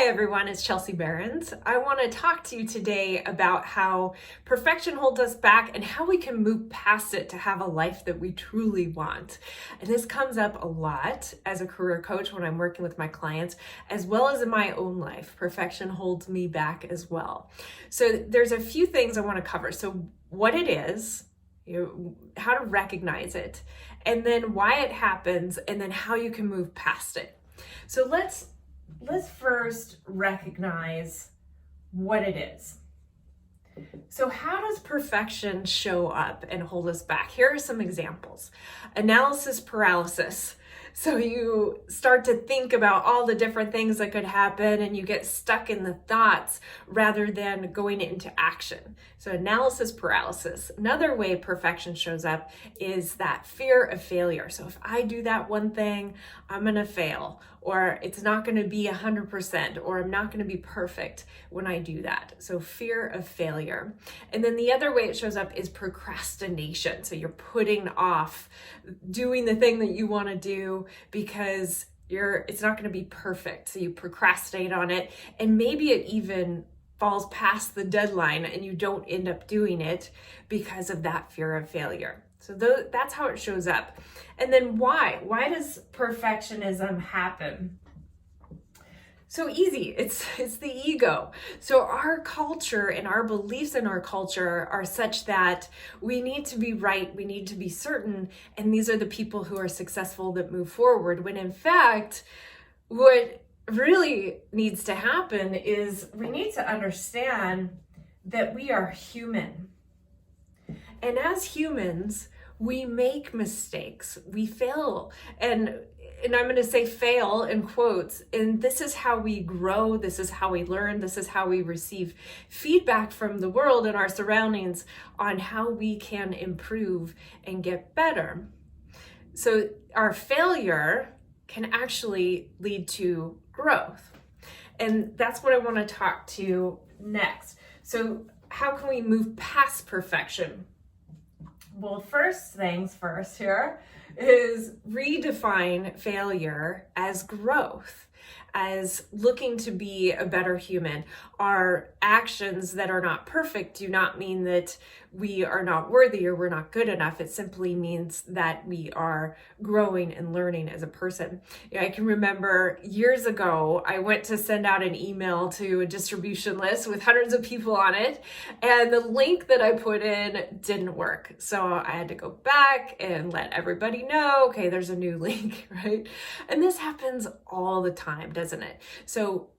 Hi everyone, it's Chelsea Behrens. I want to talk to you today about how perfection holds us back and how we can move past it to have a life that we truly want. And this comes up a lot as a career coach when I'm working with my clients, as well as in my own life. Perfection holds me back as well. So there's a few things I want to cover. So what it is, how to recognize it, and then why it happens, and then how you can move past it. So let's first recognize what it is. So how does perfection show up and hold us back? Here are some examples. Analysis paralysis. So you start to think about all the different things that could happen and you get stuck in the thoughts rather than going into action. So analysis paralysis. Another way perfection shows up is that fear of failure. So if I do that one thing, I'm going to fail, or it's not going to be 100%, or I'm not going to be perfect when I do that. So fear of failure. And then the other way it shows up is procrastination. So you're putting off doing the thing that you want to do because it's not going to be perfect. So you procrastinate on it, and maybe it even falls past the deadline and you don't end up doing it because of that fear of failure. So that's how it shows up. And then why? Why does perfectionism happen? So easy. It's the ego. So our culture and our beliefs in our culture are such that we need to be right, we need to be certain, and these are the people who are successful that move forward, when in fact, what really needs to happen is we need to understand that we are human. And as humans, we make mistakes, we fail, and I'm going to say fail in quotes, and this is how we grow, this is how we learn, this is how we receive feedback from the world and our surroundings on how we can improve and get better. So our failure can actually lead to growth. And that's what I want to talk to next. So how can we move past perfection? Well, first things first here is redefine failure as growth, as looking to be a better human. Our actions that are not perfect do not mean that we are not worthy or we're not good enough. It simply means that we are growing and learning as a person. I can remember years ago, I went to send out an email to a distribution list with hundreds of people on it, and the link that I put in didn't work. So I had to go back and let everybody know, okay, there's a new link, right? And this happens all the time, doesn't it? So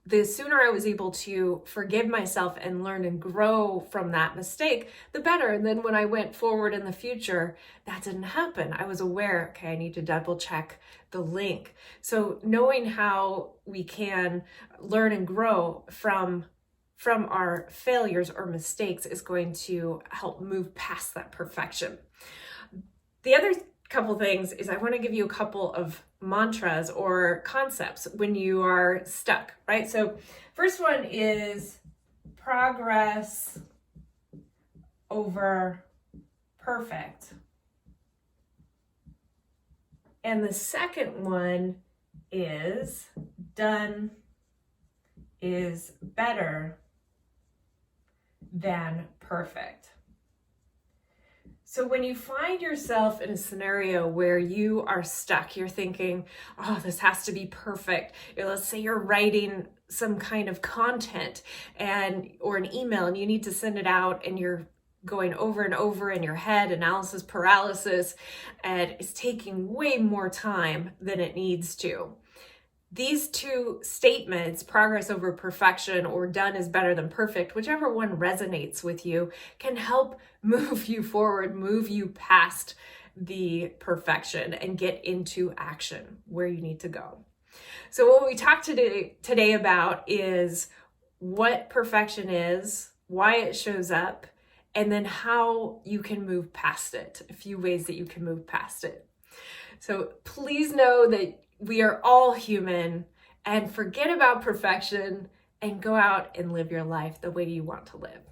the sooner I was able to forgive myself and learn and grow from that mistake, the better. And then when I went forward in the future, that didn't happen. I was aware, okay, I need to double check the link. So knowing how we can learn and grow from our failures or mistakes is going to help move past that perfection. The other couple things is I want to give you a couple of mantras or concepts when you are stuck, right? So first one is progress over perfect. And the second one is done is better than perfect. So when you find yourself in a scenario where you are stuck, you're thinking, oh, this has to be perfect. Let's say you're writing some kind of content or an email and you need to send it out and you're going over and over in your head, analysis paralysis, and it's taking way more time than it needs to. These two statements, progress over perfection or done is better than perfect, whichever one resonates with you, can help move you forward, move you past the perfection and get into action where you need to go. So what we talked today about is what perfection is, why it shows up, and then how you can move past it, a few ways that you can move past it. So please know that we are all human, and forget about perfection and go out and live your life the way you want to live.